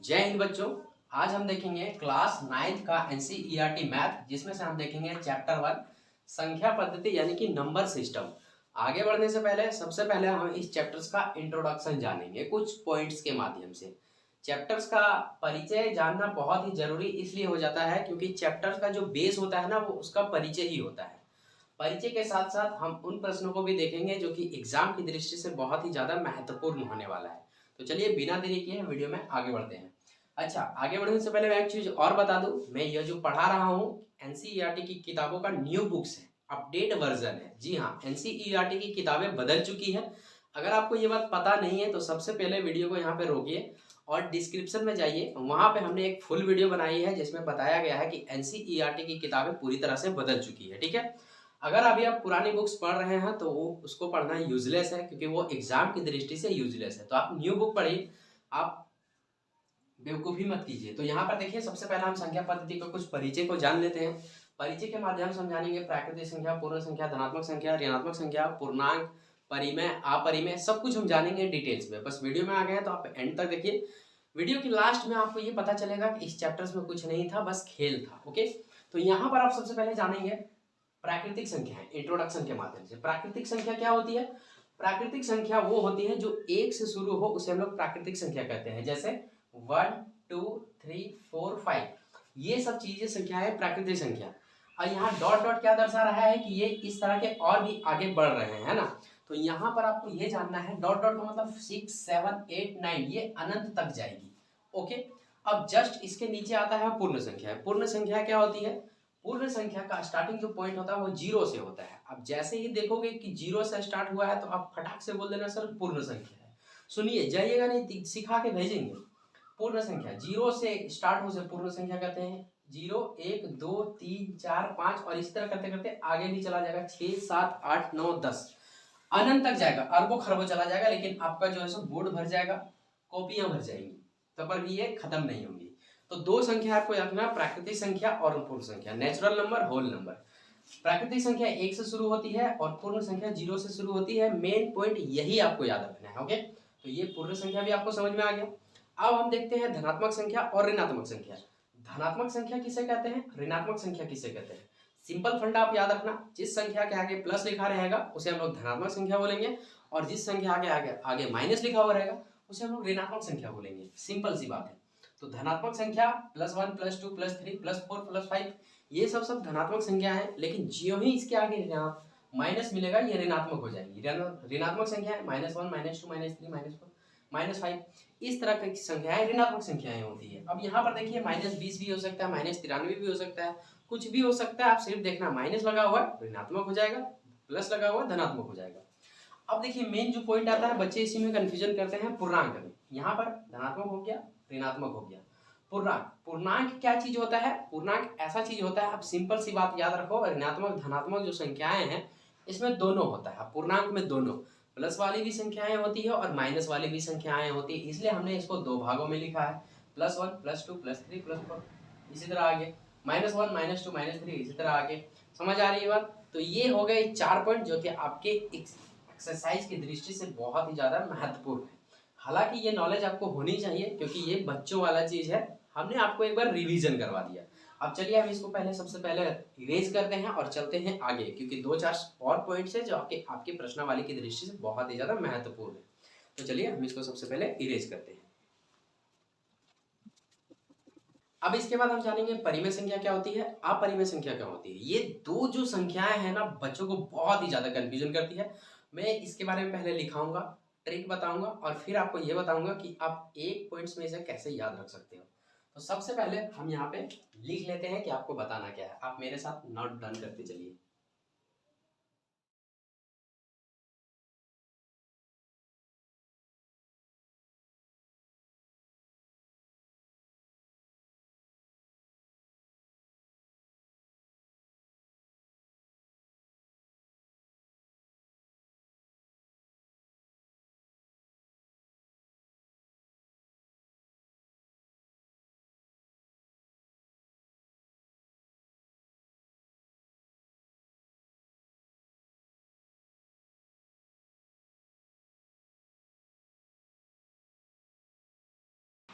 जय हिंद बच्चों। आज हम देखेंगे क्लास 9th का एनसीईआरटी मैथ, जिसमें से हम देखेंगे चैप्टर 1 संख्या पद्धति यानी कि नंबर सिस्टम। आगे बढ़ने से पहले सबसे पहले हम इस चैप्टर्स का इंट्रोडक्शन जानेंगे कुछ पॉइंट्स के माध्यम से। चैप्टर्स का परिचय जानना बहुत ही जरूरी इसलिए हो जाता है क्योंकि चैप्टर्स का जो बेस होता है ना, वो उसका परिचय ही होता है। परिचय के साथ साथ हम उन प्रश्नों को भी देखेंगे जो कि एग्जाम की दृष्टि से बहुत ही ज्यादा महत्वपूर्ण होने वाला है। तो चलिए बिना देरी किए वीडियो में आगे बढ़ते हैं। अच्छा, आगे बढ़ने से पहले मैं एक चीज और बता दूं, मैं ये जो पढ़ा रहा हूँ एनसीईआरटी की किताबों का न्यू बुक्स है, अपडेट वर्जन है। जी हाँ, एनसीईआरटी की किताबें बदल चुकी है। अगर आपको ये बात पता नहीं है तो सबसे पहले वीडियो को यहाँ पे रोकिए और डिस्क्रिप्शन में जाइए, वहां पे हमने एक फुल वीडियो बनाई है जिसमें बताया गया है कि एनसीईआरटी की किताबें पूरी तरह से बदल चुकी है। ठीक है, अगर अभी आप पुरानी बुक्स पढ़ रहे हैं तो वो उसको पढ़ना यूजलेस है क्योंकि वो एग्जाम की दृष्टि से यूजलेस है। तो आप न्यू बुक पढ़िए, आप बेवकूफ़ी मत कीजिए। तो यहाँ पर देखिए, सबसे पहले हम संख्या पद्धति को कुछ परिचय को जान लेते हैं। परिचय के माध्यम से हम जानेंगे प्राकृतिक संख्या, पूर्ण संख्या, धनात्मक संख्या, ऋणात्मक संख्या, पूर्णांक, परिमेय, अपरिमेय, सब कुछ हम जानेंगे डिटेल्स में। बस वीडियो में आ गए हैं तो आप एंड तक देखिए। वीडियो के लास्ट में आपको ये पता चलेगा कि इस चैप्टर्स में कुछ नहीं था, बस खेल था। ओके, तो यहाँ पर आप सबसे पहले जानेंगे प्राकृतिक संख्या है। इंट्रोडक्शन के माध्यम से प्राकृतिक संख्या क्या होती है? प्राकृतिक संख्या वो होती है जो एक से शुरू हो, उसे हम लोग प्राकृतिक संख्या कहते हैं। जैसे 1 2 3 4 5, ये सब चीजें संख्या है प्राकृतिक संख्या। और यहाँ डॉट डॉट क्या दर्शा रहा है कि ये इस तरह के और भी आगे बढ़ रहे हैं, है ना। तो यहाँ पर आपको ये जानना है, डॉट डॉट का मतलब 6 7 8 9, ये अनंत तक जाएगी। ओके, अब जस्ट इसके नीचे आता है पूर्ण संख्या। पूर्ण संख्या क्या होती है? पूर्ण संख्या का स्टार्टिंग जो पॉइंट होता है वो जीरो से होता है। अब जैसे ही देखोगे कि जीरो से स्टार्ट हुआ है तो आप फटाक से बोल देना सर पूर्ण संख्या है। सुनिए, जाइएगा नहीं, सिखा के भेजेंगे। पूर्ण संख्या जीरो से स्टार्ट हो से पूर्ण संख्या कहते हैं। 0 1 2 3 4 5 और इस तरह करते करते आगे भी चला जाएगा, 6 7 8 9 10, अनंत तक जाएगा, अरबों खरबों चला जाएगा। लेकिन आपका जो है सो बोर्ड भर जाएगा, कॉपियां भर जाएंगी, तब पर भी ये खत्म नहीं होंगी। तो दो संख्या आपको याद रखना, प्राकृतिक संख्या और पूर्ण संख्या, नेचुरल नंबर, होल नंबर। प्राकृतिक संख्या एक से शुरू होती है और पूर्ण संख्या जीरो से शुरू होती है। मेन पॉइंट यही आपको याद रखना है। ओके, तो ये पूर्ण संख्या भी आपको समझ में आ गया। अब हम देखते हैं धनात्मक संख्या और ऋणात्मक संख्या। धनात्मक संख्या किसे कहते हैं, ऋणात्मक संख्या किसे कहते हैं? सिंपल फंडा आप याद रखना, जिस संख्या के आगे प्लस लिखा रहेगा उसे हम लोग धनात्मक संख्या बोलेंगे, और जिस संख्या के आगे आगे माइनस लिखा हुआ रहेगा उसे हम लोग ऋणात्मक संख्या बोलेंगे। सिंपल सी बात है। तो धनात्मक संख्या +1 +2 +3 +4 +5, ये सब धनात्मक संख्या है। लेकिन ज्यों ही इसके आगे माइनस मिलेगा ये ऋणात्मक हो जाएगी। ऋणात्मक संख्या है -1 -2 -3 -4 -5, इस तरह की संख्याएं ऋणात्मक संख्याएं होती है। अब यहाँ पर देखिए, -20 भी हो सकता है, -93 भी हो सकता है, कुछ भी हो सकता है। आप सिर्फ देखना, माइनस लगा हुआ है ऋणात्मक हो जाएगा, प्लस लगा हुआ है धनात्मक हो जाएगा। अब देखिए, मेन जो पॉइंट आता है, बच्चे इसी में कंफ्यूजन करते हैं पूर्णांक में। यहाँ पर धनात्मक हो गया, ऋणात्मक हो गया। पूर्णांक, पूर्णांक क्या चीज होता है? पूर्णांक ऐसा चीज होता है, आप सिंपल सी बात याद रखो, ऋणात्मक धनात्मक जो संख्याएं हैं इसमें दोनों होता है। पूर्णांक में दोनों, प्लस वाली भी संख्याएं होती है और माइनस वाली भी संख्याएं होती है, इसलिए हमने इसको दो भागों में लिखा है, +1 +2 +3 +4, इसी तरह आगे -1 -2 -3, इसी तरह आगे। समझ आ रही है बात? तो ये हो गए 4 पॉइंट जो कि आपके एक्सरसाइज की दृष्टि से बहुत ही ज्यादा महत्वपूर्ण है। हालांकि ये नॉलेज आपको होनी चाहिए क्योंकि ये बच्चों वाला चीज है, हमने आपको एक बार रिवीजन करवा दिया। अब चलिए हम इसको पहले सबसे पहले इरेज करते हैं और चलते हैं आगे, क्योंकि 2 4 और पॉइंट्स है जो आपके आपके प्रश्नावली की दृष्टि से बहुत ही ज्यादा महत्वपूर्ण है। तो चलिए हम इसको सबसे पहले इरेज करते हैं। अब इसके बाद हम जानेंगे परिमेय संख्या क्या होती है, अपरिमेय संख्या क्या होती है। ये दो जो संख्याएं हैं ना, बच्चों को बहुत ही ज्यादा कंफ्यूजन करती है। मैं इसके बारे में पहले लिखाऊंगा, ट्रिक बताऊंगा और फिर आपको ये बताऊंगा कि आप एक पॉइंट्स में इसे कैसे याद रख सकते हो। तो सबसे पहले हम यहाँ पे लिख लेते हैं कि आपको बताना क्या है। आप मेरे साथ नोट डन करते चलिए।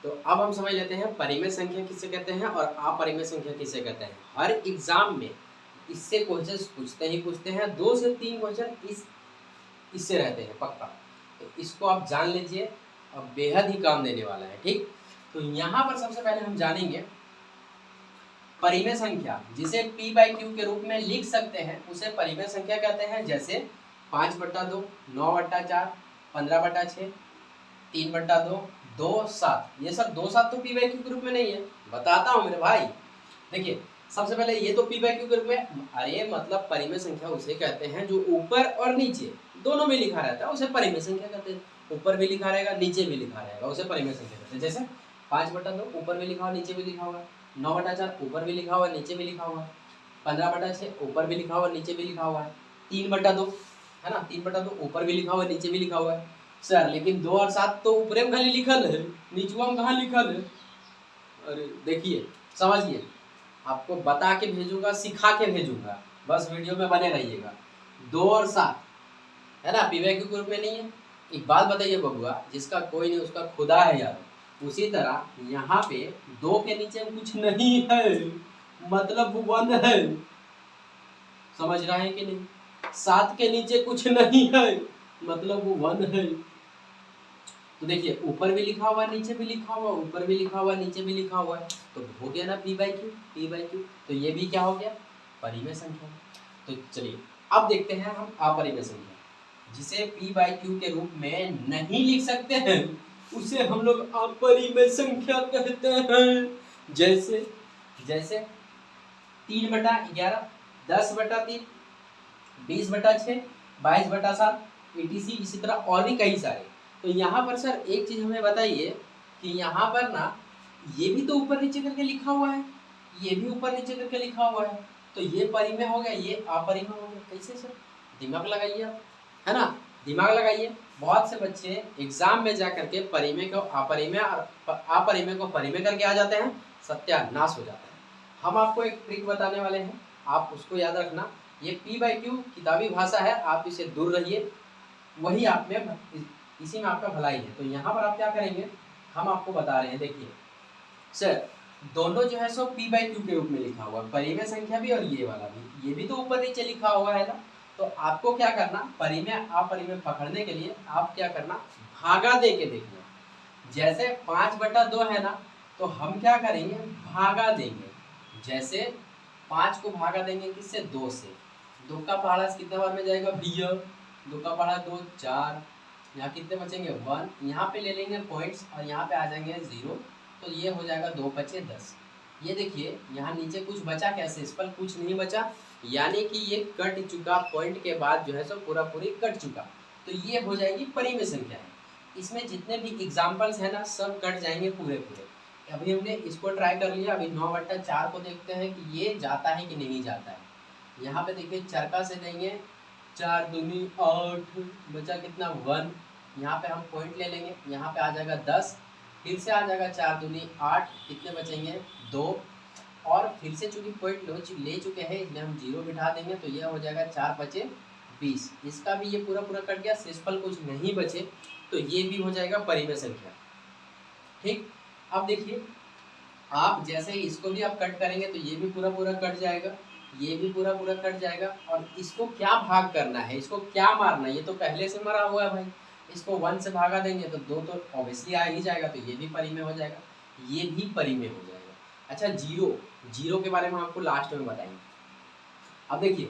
तो अब हम समझ लेते हैं परिमेय संख्या किसे कहते हैं और अपरिमेय संख्या किसे कहते हैं। हर एग्जाम में इससे क्वेश्चन पूछते हैं 2 से 3 क्वेश्चन इससे रहते हैं पक्का। तो इसको आप जान लीजिए, अब बेहद ही काम देने वाला है। ठीक, तो यहाँ पर सबसे पहले हम जानेंगे परिमेय संख्या, जिसे p/q के रूप में लिख सकते हैं उसे परिमेय संख्या कहते हैं। जैसे 5/2, 9/4, 15/6, 3/2, 2/7। ये सब 2/7 तो p/q के रूप में नहीं है, बताता हूँ मेरे भाई। देखिए सबसे पहले ये तो p/q के रूप में, अरे मतलब परिमेय संख्या उसे कहते हैं जो ऊपर और नीचे दोनों में लिखा रहता है, उसे परिमेय संख्या कहते हैं। ऊपर भी लिखा रहेगा नीचे भी लिखा रहेगा, उसे परिमेय संख्या कहते हैं। जैसे 5/2 ऊपर भी लिखा हुआ नीचे भी लिखा हुआ, 9/4 ऊपर भी लिखा हुआ नीचे भी लिखा हुआ, 15/6 ऊपर भी लिखा हुआ नीचे भी लिखा हुआ है, 3/2 है ना, 3/2 ऊपर भी लिखा हुआ नीचे भी लिखा हुआ है। सर लेकिन 2 और 7 तो ऊपर में खाली लिखल है, नीचवा में कहाँ लिखल है? अरे देखिए समझिए, आपको बता के भेजूंगा, सिखा के भेजूंगा, बस वीडियो में बने रहिएगा। 2 और 7 है ना, p/q के रूप में नहीं है। एक बात बताइए बबुआ, जिसका कोई नहीं उसका खुदा है यार। उसी तरह यहाँ पे 2 के नीचे कुछ नहीं है, मतलब 1 है, समझ रहे हैं कि नहीं? 7 के नीचे कुछ नहीं है, मतलब 1 है। तो देखिए ऊपर भी लिखा हुआ नीचे भी लिखा हुआ, ऊपर भी लिखा हुआ नीचे भी लिखा हुआ है, तो हो गया ना p/q। तो ये भी क्या हो गया, परिमेय संख्या। तो चलिए अब देखते हैं हम अपरिमेय संख्या, जिसे p/q के रूप में नहीं लिख सकते हैं उसे हम लोग अपरिमेय संख्या कहते हैं। जैसे 3/11, 10/3, 20/6, 22/7, etc। इसी तरह और भी कई सारे। तो यहाँ पर सर एक चीज हमें बताइए कि यहाँ पर ना ये भी तो ऊपर नीचे करके लिखा हुआ है, ये भी ऊपर नीचे करके लिखा हुआ है, तो ये परिमेय हो गया, ये अपरिमेय हो गया। कैसे सर? दिमाग लगाइए आप, है ना, दिमाग लगाइए। बहुत से बच्चे एग्जाम में जा करके परिमेय को अपरिमेय और अपरिमेय को परिमेय करके आ जाते हैं, सत्यानाश हो जाता है। हम आपको एक ट्रिक बताने वाले हैं, आप उसको याद रखना। ये p/q किताबी भाषा है, आप इसे दूर रहिए, वही आप में इसी में आपका भलाई है। तो यहाँ पर आप क्या करेंगे, हम आपको बता रहे हैं। देखिए सर दोनों जो है सो p/q के रूप में लिखा हुआ, परिमेय संख्या भी और ये वाला भी, ये भी तो ऊपर नीचे लिखा हुआ है ना। तो आपको क्या करना, परिमेय अपरिमेय पकड़ने के लिए आप क्या करना, भागा दे के देखना। जैसे 5/2 है ना, तो हम क्या करेंगे, भागा देंगे। जैसे 5 को भागा देंगे किससे, 2 से। 2 का पहाड़ा कितने बार में जाएगा भैया, 2 का पहाड़ा 2, 4, यहाँ कितने बचेंगे 1, यहाँ पे ले लेंगे पॉइंट्स और यहाँ पे आ जाएंगे 0, तो ये हो जाएगा 2×5 = 10। ये देखिए यहाँ नीचे कुछ बचा क्या, शेषफल कुछ नहीं बचा, यानी कि ये कट चुका, पॉइंट के बाद जो है सो पूरा पूरी कट चुका, तो ये हो जाएगी परिमेय संख्या है। इसमें जितने भी एग्जाम्पल्स है ना सब कट जाएंगे पूरे पूरे। अभी हमने इसको ट्राई कर लिया, अभी 9/4 को देखते हैं कि ये जाता है कि नहीं जाता है। यहाँ पे देखिए चरका से देंगे, 4 दूनी 8, बचा कितना 1, यहाँ पे हम पॉइंट ले लेंगे, यहाँ पे आ जाएगा 10, फिर से आ जाएगा 4 दूनी 8, कितने बचेंगे 2, और फिर से चूंकि पॉइंट ले चुके हैं इसलिए हम 0 बिठा देंगे, तो यह हो जाएगा 4×5 = 20। इसका भी ये पूरा पूरा कट गया, शेषफल कुछ नहीं बचे, तो ये भी हो जाएगा परिमेय संख्या। ठीक, अब देखिए आप जैसे ही इसको भी आप कट करेंगे तो ये भी पूरा पूरा कट जाएगा, ये भी पूरा पूरा कट जाएगा, और इसको क्या भाग करना है, इसको क्या मारना है, ये तो पहले से मरा हुआ है भाई। इसको 1 से भागा देंगे तो 2 तो ऑब्वियसली आ ही जाएगा, तो ये भी परिमेय हो जाएगा, ये भी परिमेय हो जाएगा। अच्छा जीरो के बारे में आपको लास्ट में बताएंगे। अब देखिए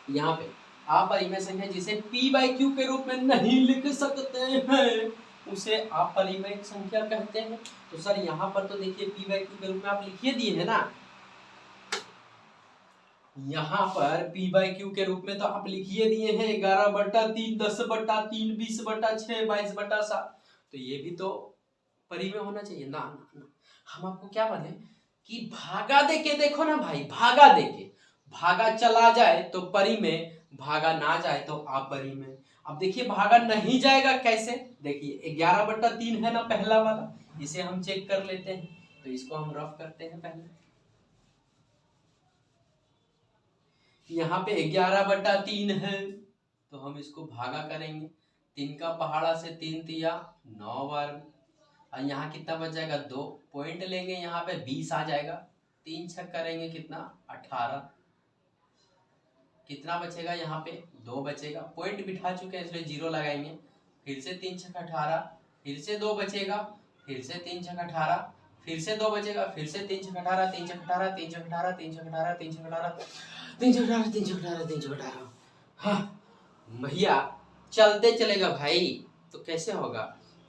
यहाँ पे अपरिमेय संख्या जिसे p/q के रूप में नहीं लिख सकते हैं उसे अपरिमेय संख्या कहते हैं। तो सर यहाँ पर तो देखिए p/q के रूप में आप लिखिए दिए है ना, यहाँ पर p/q के रूप में तो आप लिखिए दिए हैं 11/3, 10/3, 20/6, 22/7, तो ये भी तो परिमेय होना चाहिए ना, ना। हम आपको क्या बोले कि भागा दे के देखो ना भाई, भागा दे के, भागा चला जाए तो परिमेय, भागा ना जाए तो अपरिमेय। अब देखिए भागा नहीं जाएगा कैसे, देखिए 11/3 है ना पहला वाला, इसे हम चेक कर लेते हैं, तो इसको हम रफ करते हैं पहले। यहाँ पे 11/3 है, तो हम इसको भागा करेंगे, 3 का पहाड़ा से 3 तिया 9 बार, और यहाँ कितना बच जाएगा 2 पॉइंट लेंगे, यहाँ पे 20 आ जाएगा, 3 छक करेंगे कितना 18, कितना बचेगा यहाँ पे 2 बचेगा, पॉइंट बिठा चुके हैं इसलिए 0 लगाएंगे, फिर से 3 छक 18, फिर से 2 बचेगा, फिर से 3 छक 18, फिर से 2 बचेगा, फिर से 3 छक 18, 3 छक 18, 3 छक 18, 3 छक 18, 3 छक 18, 3 छक 18, 3 छक 18, 3 छक 18। हाँ भैया चलते चलेगा भाई, तो कैसे होगा?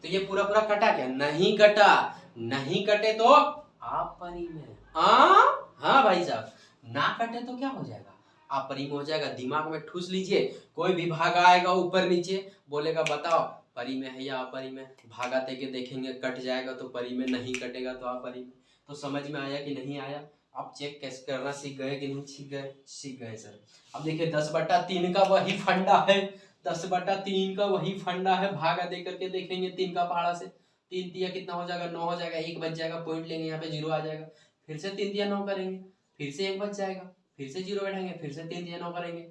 तो ये पूरा पूरा कटा क्या? नहीं कटा, नहीं कटे तो आप परी में। हाँ भाई साहब, ना कटे तो क्या हो जाएगा? आप परी में हो जाएगा। दिमाग में ठूस लीजिए, कोई भी भागा आएगा ऊपर नीचे, बोलेगा बताओ परी में है या अपरी में, भागा दे के देखेंगे कट जाएगा तो परी में, नहीं कटेगा तो अपरी में। तो समझ में आया कि नहीं आया? आप चेक कैसे करना सीख गए कि नहीं सीख गए? सीख गए सर। अब देखिए 10/3 का वही फंडा है, 10/3 का वही फंडा है, भागा दे करके देखेंगे 3 का पहाड़ा से, 3 तिया कितना हो जाएगा 9 हो जाएगा, 1 बच जाएगा, पॉइंट लेंगे यहाँ पे 0 आ जाएगा, फिर से 3 तिया 9 करेंगे, फिर से 1 बच जाएगा, फिर से 0 बैठाएंगे, फिर से 3 तिया 9 करेंगे,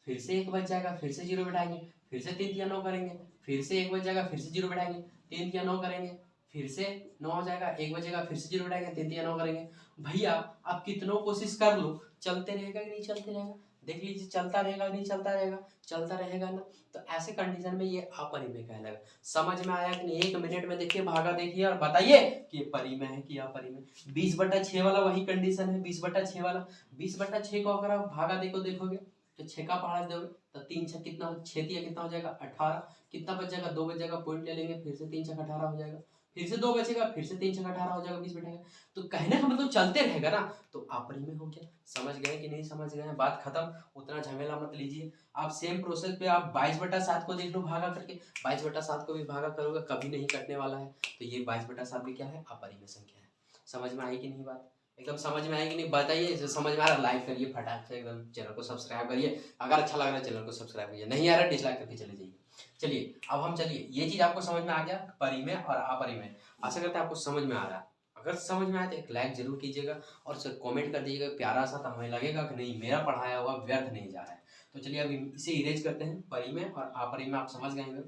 फिर से 1 बच जाएगा, फिर से 0 बैठाएंगे, फिर से 3 तिया 9 करेंगे, फिर से 1 बच जाएगा, फिर से 0 बैठाएंगे, 3 तिया 9 करेंगे, फिर से 9 हो जाएगा, 1 बचेगा, फिर से 0 बैठाएंगे, 3 तिया 9 करेंगे। भैया आप कितनों कोशिश कर लो, चलते रहेगा कि नहीं चलते रहेगा? देख लीजिए चलता रहेगा नहीं चलता रहेगा? चलता रहेगा ना। तो ऐसे कंडीशन में ये अपरिमेय कहलाएगा। समझ में आया कि नहीं? 1 मिनट में देखिए, भागा देखिए और बताइए कि ये परिमेय है कि अपरिमेय। 20/6 वाला वही कंडीशन है, 20/6 वाला। 20/6 को अगर आप भागा देखोगे तो 6 का पहाड़ा दोगे तो 3 6 कितना, 6 तिया कितना हो जाएगा 18, कितना बच जाएगा 2 बच जाएगा, पॉइंट ले लेंगे, फिर से 3 6 18 हो जाएगा, फिर से 2 बचेगा, फिर से 3 6 18 हो जाएगा, 20 बैठेगा। तो कहने का मतलब चलते रहेगा ना, तो अपरिमेय हो गया। समझ गए कि नहीं समझ गए? बात खत्म, उतना झमेला मत लीजिए। आप सेम प्रोसेस पे आप 22/7 को देख लो भागा करके, 22/7 को भी भागा करोगे कभी नहीं कटने वाला है। तो ये 22/7 भी क्या है? अपरिमेय संख्या है। समझ में आई कि नहीं बात? एकदम समझ में आई कि नहीं बताइए। जो समझ में आ रहा लाइक करिए फटाक से, एकदम चैनल को सब्सक्राइब करिए, अगर अच्छा लग रहा है चैनल को सब्सक्राइब करिए, नहीं आ रहा डिसलाइक करके चले जाइए। चलिए अब हम चलिए, ये चीज आपको समझ में आ गया परिमेय और अपरिमेय। आशा करते हैं आपको समझ में आ रहा है। अगर समझ में आए तो एक लाइक जरूर कीजिएगा और सर कमेंट कर दीजिएगा प्यारा सा, तो हमें लगेगा कि नहीं मेरा पढ़ाया हुआ व्यर्थ नहीं जा रहा है। तो चलिए अब इसे इरेज करते हैं। परिमेय और अपरिमेय आप समझ गए हैं।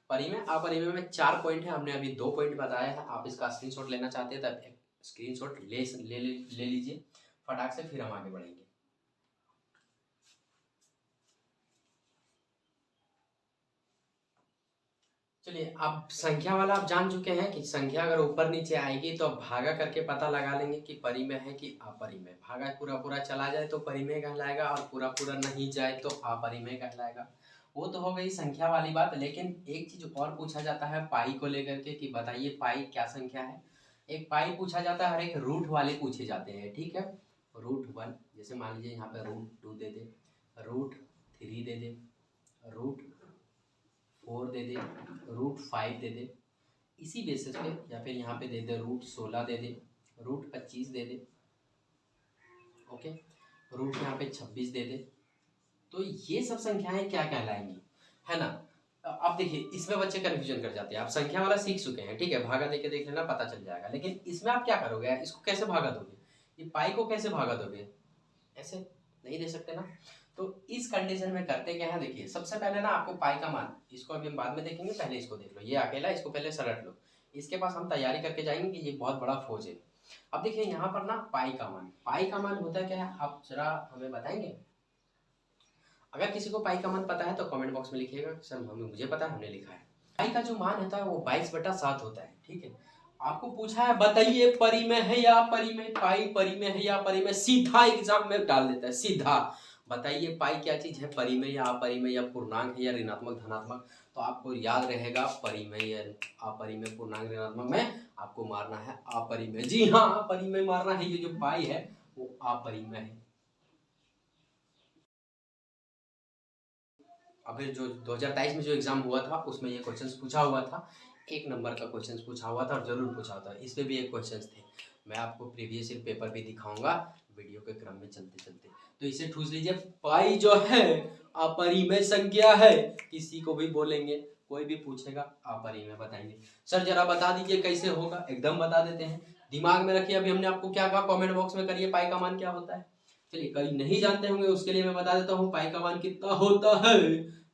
परिमेय अपरिमेय में 4 पॉइंट है, हमने अभी 2 पॉइंट बताया है। आप इसका स्क्रीनशॉट लेना चाहते हैं तब स्क्रीनशॉट ले लीजिए फटाक से, फिर हम आगे बढ़ेंगे। चलिए अब संख्या वाला आप जान चुके हैं कि संख्या अगर ऊपर नीचे आएगी तो भागा करके पता लगा लेंगे कि परिमेय है कि अपरिमेय। भागा पूरा पूरा चला जाए तो परिमेय कहलाएगा और पूरा पूरा नहीं जाए तो अपरिमेय कहलाएगा। वो तो हो गई संख्या वाली बात। लेकिन एक चीज और पूछा जाता है पाई को लेकर के कि बताइए पाई क्या संख्या है। एक पाई पूछा जाता है और एक रूट वाले पूछे जाते हैं, ठीक है। √1 जैसे मान लीजिए यहाँ पे √2 दे दे, √3 दे दे, √4 दे दे, √5 दे दे, इसी बेसिस पे, या फिर यहाँ पे दे दे √16 दे दे, √25 दे दे, ओके, रूट यहाँ पे 26 दे दे। तो ये सब संख्याएं क्या कहलाएंगी, है ना। अब देखिए इसमें बच्चे कंफ्यूजन कर जाते हैं। आप संख्या वाला सीख चुके हैं, ठीक है, भागा देके देख लेना पता चल जाएगा। लेकिन इसमें आप क्या करोगे, इसको कैसे भागा दोगे, ये पाई को कैसे भागा दोगे, ऐसे नहीं दे सकते ना। तो इस कंडीशन में करते क्या है, देखिए सबसे पहले ना आपको पाई का मान, इसको अभी हम बाद में देखेंगे, पहले इसको देख लो, ये अकेला, इसको पहले सरट लो। इसके पास हम तैयारी करके जाएंगे कि ये बहुत बड़ा फौज है। अब देखिए यहाँ पर ना पाई का मान होता क्या है, आप जरा हमें बताएंगे। अगर किसी को पाई का मान पता है तो कमेंट बॉक्स में लिखिएगा, सर हमें मुझे पता है, हमने लिखा है। पाई का जो मान होता है वो 22/7 होता है, ठीक है। आपको पूछा है बताइए परिमेय है या अपरिमेय, पाई परिमेय है या अपरिमेय, सीधा एग्जाम में डाल देता है सीधा। बताइए पाई क्या चीज है, परिमेय या अपरिमेय, या पूर्णांक है या ऋणात्मक धनात्मक। तो आपको याद रहेगा परिमेय अपरिमेय पूर्णांक ऋणात्मक में आपको मारना है अपरिमेय। जी हाँ अपरिमेय मारना है, ये जो पाई है वो अपरिमेय है। अभी जो 2023 में जो एग्जाम हुआ था उसमें ये क्वेश्चंस पूछा हुआ था, 1 नंबर का क्वेश्चंस पूछा हुआ था और जरूर पूछा हुआ था। इस पे भी एक क्वेश्चंस थे, मैं आपको प्रीवियस ईयर पेपर भी दिखाऊंगा वीडियो के क्रम में चलते चलते। तो इसे ठूस लीजिए, पाई जो है अपरिमेय संख्या है, किसी को भी बोलेंगे, कोई भी पूछेगा अपरिमेय बताएंगे। सर जरा बता दीजिए कैसे होगा, एकदम बता देते हैं, दिमाग में रखिए। अभी हमने आपको क्या कहा, कॉमेंट बॉक्स में करिए पाई का मान क्या होता है। चलिए कहीं नहीं जानते होंगे उसके लिए मैं बता देता हूँ पाई का मान कितना होता है।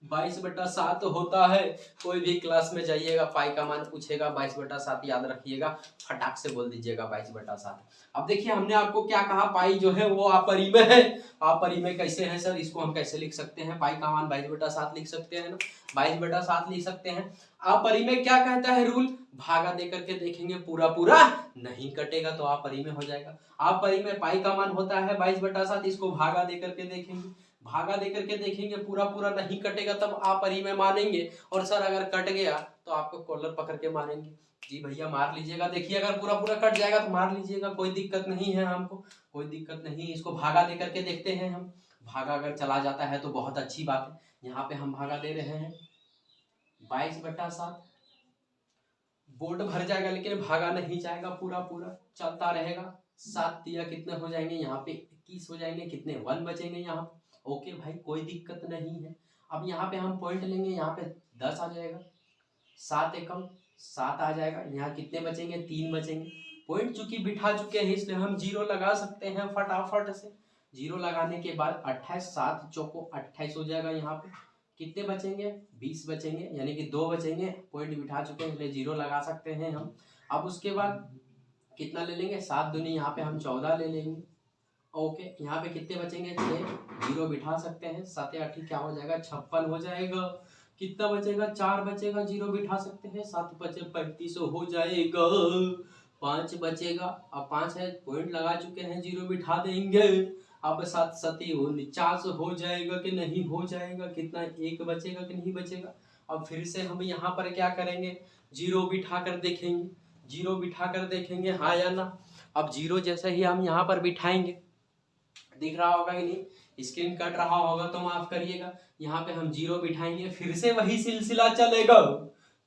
22/7 होता है। कोई भी क्लास में जाइएगा पाई का मान पूछेगा 22/7 याद रखिएगा, फटाक से बोल दीजिएगा 22/7। अब देखिए हमने आपको क्या कहा, पाई जो है वो अपरिमेय है। अपरिमेय कैसे है सर, इसको हम कैसे लिख सकते हैं, पाई का मान 22/7 लिख सकते हैं ना, 22/7 लिख सकते हैं। अपरिमेय क्या कहता है रूल, भागा दे करके देखेंगे पूरा पूरा नहीं कटेगा तो अपरिमेय हो जाएगा। अपरिमेय पाई का मान होता है 22/7, इसको भागा दे करके देखेंगे, भागा दे करके देखेंगे पूरा पूरा नहीं कटेगा तब अपरिमेय मानेंगे। और सर अगर कट गया तो आपको कॉलर पकड़ के मारेंगे। जी भैया मार लीजिएगा, देखिए अगर पूरा पूरा कट जाएगा तो मार लीजिएगा, कोई दिक्कत नहीं है, हमको कोई दिक्कत नहीं। इसको भागा दे करके देखते हैं हम, भागा अगर चला जाता है तो बहुत अच्छी बात है। यहाँ पे हम भागा दे रहे हैं 22/7, बोर्ड भर जाएगा लेकिन भागा नहीं जाएगा, पूरा पूरा चलता रहेगा। 7 दिया कितने हो जाएंगे यहाँ पे 21 हो जाएंगे, कितने 1 बचेंगे यहाँ पे। ओके भाई कोई दिक्कत नहीं है। अब यहाँ पे हम पॉइंट लेंगे, यहाँ पे 10 आ जाएगा, 7 एकम 7 आ जाएगा, यहाँ कितने बचेंगे 3 बचेंगे। पॉइंट चूंकि बिठा चुके हैं इसलिए हम 0 लगा सकते हैं फटाफट से। 0 लगाने के बाद 28, 7 चौको 28 हो जाएगा, यहाँ पे कितने बचेंगे 20 बचेंगे, यानी कि 2 बचेंगे। पॉइंट बिठा चुके हैं इसलिए 0 लगा सकते हैं हम। अब उसके बाद कितना ले लेंगे, 7 दूनी यहाँ पे हम 14 ले लेंगे। ओके यहाँ पे कितने बचेंगे 6, 0 बिठा सकते हैं, 7 8 क्या हो जाएगा 56 हो जाएगा। कितना बचेगा 4 बचेगा, 0 बिठा सकते हैं, 7 बचे 35 हो जाएगा। 5 बचेगा, अब 5 है पॉइंट लगा चुके हैं 0 बिठा देंगे। अब 7 7 49 हो जाएगा कि नहीं हो जाएगा, कितना 1 बचेगा कि नहीं बचेगा। अब फिर से हम यहाँ पर क्या करेंगे 0 बिठा कर देखेंगे, 0 बिठा कर देखेंगे हाँ या ना। अब 0 जैसे ही हम यहाँ पर बिठाएंगे, दिख रहा होगा कि नहीं, स्क्रीन कट रहा होगा तो माफ करिएगा। यहाँ पे हम 0 बिठाएंगे, फिर से वही सिलसिला चलेगा,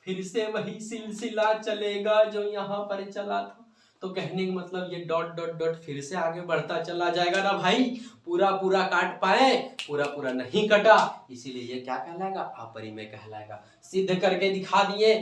फिर से वही सिलसिला चलेगा जो यहाँ पर चला था। तो कहने का मतलब ये डॉट डॉट डॉट फिर से आगे बढ़ता चला जाएगा ना भाई, पूरा पूरा काट पाए, पूरा पूरा नहीं कटा, इसीलिए ये क्या कहलाएगा अपरिमेय कहलाएगा। सिद्ध करके दिखा दिए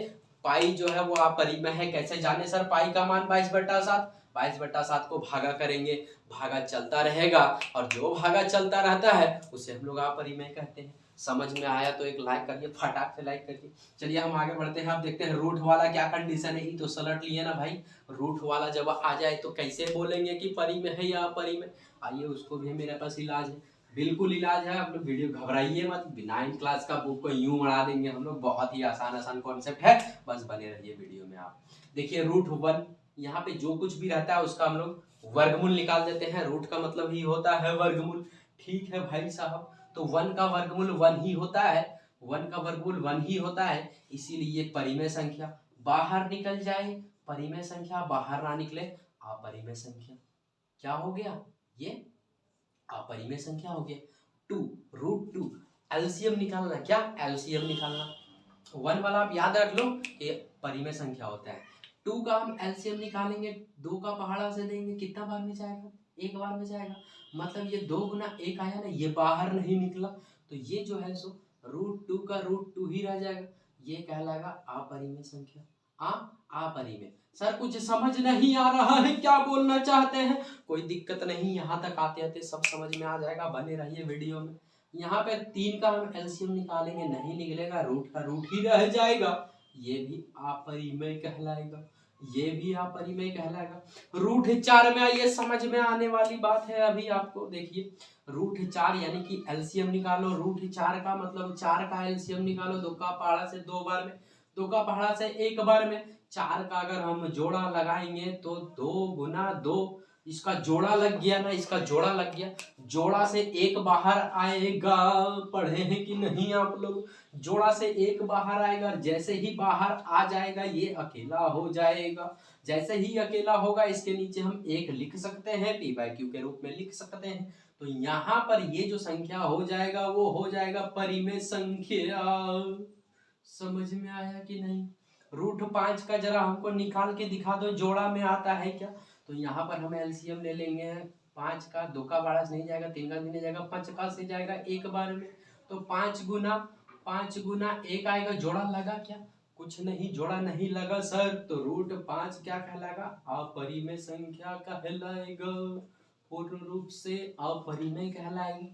पाई जो है वो अपरिमेय है। कैसे जाने सर, पाई का मान 22/7, 22/7 को भागा करेंगे, भागा चलता रहेगा और जो भागा चलता रहता है उसे हम लोग अपरिमेय कहते हैं। समझ में आया तो एक लाइक करिए, फटाक से लाइक करिए। चलिए हम आगे बढ़ते हैं। आप देखते हैं रूट वाला क्या कंडीशन है, ये तो सलट लिए ना भाई। रूट वाला जब आ जाए तो कैसे बोलेंगे कि परिमेय है या अपरिमेय। आइए उसको भी मेरे पास इलाज है, बिल्कुल इलाज है। आप लोग वीडियो घबराइए मत, 9 क्लास का बुक को यूं उड़ा देंगे हम लोग, बहुत ही आसान आसान कॉन्सेप्ट है, बस बने रहिए वीडियो में। आप देखिए √1, यहाँ पे जो कुछ भी रहता है उसका हम लोग वर्गमूल निकाल देते हैं। रूट का मतलब ही होता है वर्गमूल, ठीक है भाई साहब। तो 1 का वर्गमूल 1 ही होता है, 1 का वर्गमूल 1 ही होता है, इसीलिए परिमेय संख्या बाहर निकल जाए, परिमेय संख्या बाहर ना निकले, अपरिमेय संख्या क्या हो गया, ये अपरिमेय संख्या हो गया। 2 √2 एलसीएम निकालना, क्या एलसीएम निकालना। 1 वाला आप याद रख लो ये परिमेय संख्या होता है। 2 का हम एलसीएम निकालेंगे, 2 का पहाड़ा से देंगे, कितना बार में जाएगा, 1 बार में जाएगा। मतलब ये 2 गुना 1 आया ना, ये बाहर नहीं निकला, तो ये जो है सो √2 का √2 ही रह जाएगा, ये कहलाएगा अपरिमेय संख्या। अपरिमेय। सर कुछ समझ नहीं आ रहा है, क्या बोलना चाहते हैं, कोई दिक्कत नहीं, यहाँ तक आते आते सब समझ में आ जाएगा, बने रहिए वीडियो में। यहाँ पे 3 का हम एलसीएम निकालेंगे, नहीं निकलेगा, रूट का रूट ही रह जाएगा, ये भी अपरिमेय कहलाएगा, ये भी अपरिमेय कहलाएगा। √4 में आइए, समझ में आने वाली बात है अभी आपको, देखिए √4 यानी कि एलसीएम निकालो, √4 का मतलब 4 का एलसीएम निकालो, 2 का पहाड़ा से 2 बार में, 2 का पहाड़ा से 1 बार में, 4 का अगर हम जोड़ा लगाएंगे तो 2 गुना 2, इसका जोड़ा लग गया ना, इसका जोड़ा लग गया, जोड़ा से 1 बाहर आएगा, पढ़े हैं कि नहीं आप लोग, जोड़ा से 1 बाहर आएगा, जैसे ही बाहर आ जाएगा ये अकेला हो जाएगा, जैसे ही अकेला होगा इसके नीचे हम 1 लिख सकते हैं, p/q के रूप में लिख सकते हैं। तो यहाँ पर ये जो संख्या हो जाएगा वो हो जाएगा परिमेय संख्या। समझ में आया कि नहीं। √5 का जरा हमको निकाल के दिखा दो, जोड़ा में आता है क्या। तो यहाँ पर हम एलसीएम ले लेंगे, 5 का 2 का बारह से नहीं जाएगा, 3 का नहीं जाएगा, 5 का से जाएगा 1 बार में, तो 5 गुना 1 आएगा, जोड़ा लगा क्या, कुछ नहीं, जोड़ा नहीं लगा सर, तो √5 क्या कहलाएगा, अपरिमेय संख्या कहलाएगा, पूर्ण रूप से अपरिमेय कहलाएगा।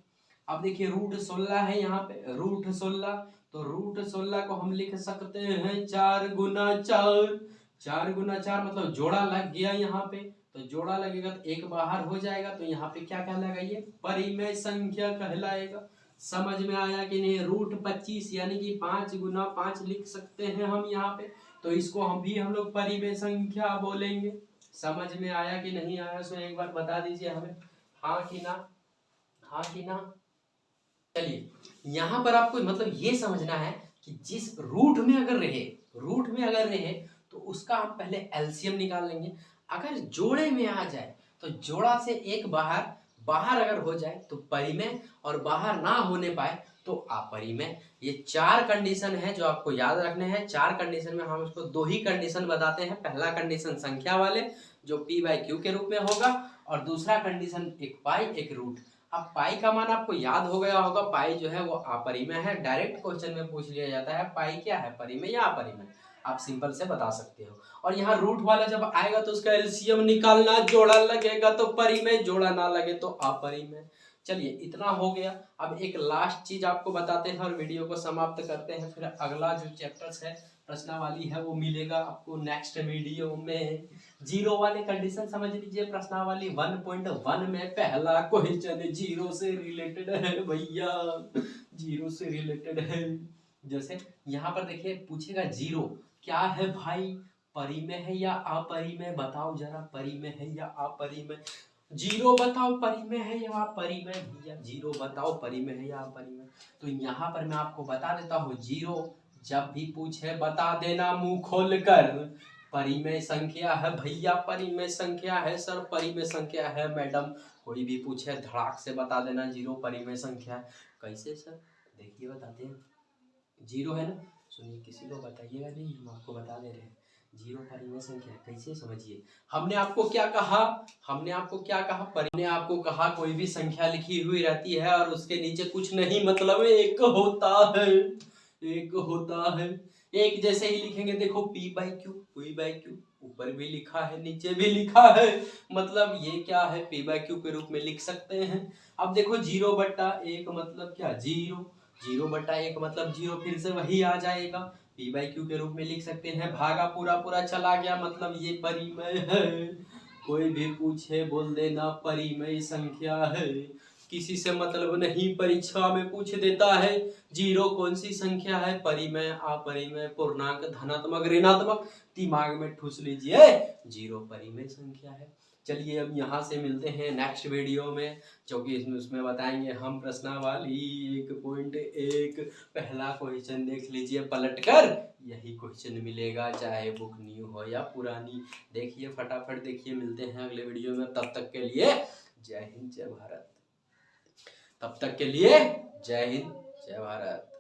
अब देखिए रूट 16 है यहाँ पे, रूट 16, तो रूट 16 को हम लिख सकते हैं 4 गुना 4, 4 गुना 4 मतलब जोड़ा लग गया यहाँ पे, तो जोड़ा लगेगा तो एक बाहर हो जाएगा, तो यहाँ पे क्या कहलाएगा, ये परिमेय संख्या कहलाएगा। समझ में आया कि नहीं। रूट 25 यानी कि 5 गुना 5 लिख सकते हैं हम यहाँ पे, तो इसको हम लोग परिमेय संख्या बोलेंगे। समझ में आया कि नहीं आया, सो एक बार बता दीजिए हमें, हाँ कि ना, हाँ कि ना। चलिए यहाँ पर आपको मतलब ये समझना है कि जिस रूट में अगर रहे तो उसका हम पहले एलसीएम निकाल लेंगे। अगर जोड़े में आ जाए तो जोड़ा से एक बाहर अगर हो जाए तो परिमेय, और बाहर ना होने पाए तो अपरिमेय। ये 4 कंडीशन है जो आपको याद रखने हैं। 4 कंडीशन में हम उसको 2 ही कंडीशन बताते हैं। पहला कंडीशन संख्या वाले जो p/q के रूप में होगा, और दूसरा कंडीशन एक पाई एक रूट। अब पाई का मान आपको याद हो गया होगा, पाई जो है वो अपरिमेय है। डायरेक्ट क्वेश्चन में पूछ लिया जाता है पाई क्या है, परिमेय या अपरिमेय, आप सिंपल से बता सकते हो। और यहाँ रूट वाला जब आएगा तो उसका एलसीएम निकालना, जोड़ा लगेगा तो परिमेय, जोड़ा ना लगे तो अपरिमेय। चलिए इतना हो गया। अब एक लास्ट चीज आपको बताते हैं और वीडियो को समाप्त करते हैं। फिर अगला जो चैप्टर्स है प्रश्नावली है वो मिलेगा आपको नेक्स्ट वीडियो में। जीरो वाले कंडीशन समझ लीजिए। प्रश्नावली 1.1 में पहला क्वेश्चन जीरो से रिलेटेड है भैया, जीरो से रिलेटेड है। जैसे यहाँ पर देखिए पूछेगा जीरो क्या है भाई, परिमेय है या अपरिमेय, बताओ जरा, परिमेय है या अपरिमेय। जीरो बताओ परिमेय है या अपरिमेय, भैया जीरो बताओ परिमेय है या अपरिमेय। तो यहाँ पर मैं आपको बता देता हूँ, जीरो जब भी पूछे बता देना मुंह खोल कर, परिमेय संख्या है भैया, परिमेय संख्या है सर, परिमेय संख्या है मैडम। कोई भी पूछे धड़ाक से बता देना जीरो परिमेय संख्या है। कैसे सर, देखिए बताते हैं। जीरो है ना, सुनिए किसी को बताइएगा नहीं, हम आपको बता दे रहे हैं जीरो परिमेय संख्या है। कैसे समझिए, हमने आपको क्या कहा, हमने आपको कहा कोई भी संख्या लिखी हुई रहती है और उसके नीचे कुछ नहीं, मतलब एक होता है, एक होता है। एक जैसे ही लिखेंगे, देखो p/q, ऊपर भी लिखा है नीचे भी लिखा है, मतलब ये क्या है p/q के रूप में लिख सकते हैं। अब देखो 0/1 मतलब क्या, जीरो, 0/1 मतलब जीरो, फिर से वही आ जाएगा, p/q के रूप में लिख सकते हैं। भागा पूरा पूरा चला गया, मतलब ये परिमेय है। कोई भी पूछे बोल देना परिमेय संख्या है। किसी से मतलब नहीं, परीक्षा में पूछ देता है जीरो कौन सी संख्या है, परिमेय, अपरिमेय, पूर्णांक, धनात्मक, ऋणात्मक, दिमाग में ठूस लीजिए जीरो परिमेय संख्या है। चलिए अब यहाँ से मिलते हैं नेक्स्ट वीडियो में, जो कि उसमें बताएंगे हम प्रश्नावली 1.1। पहला क्वेश्चन देख लीजिए पलटकर, यही क्वेश्चन मिलेगा चाहे बुक न्यू हो या पुरानी। देखिए फटाफट देखिए, मिलते हैं अगले वीडियो में। तब तक के लिए जय हिंद जय भारत। तब तक के लिए जय हिंद जय भारत।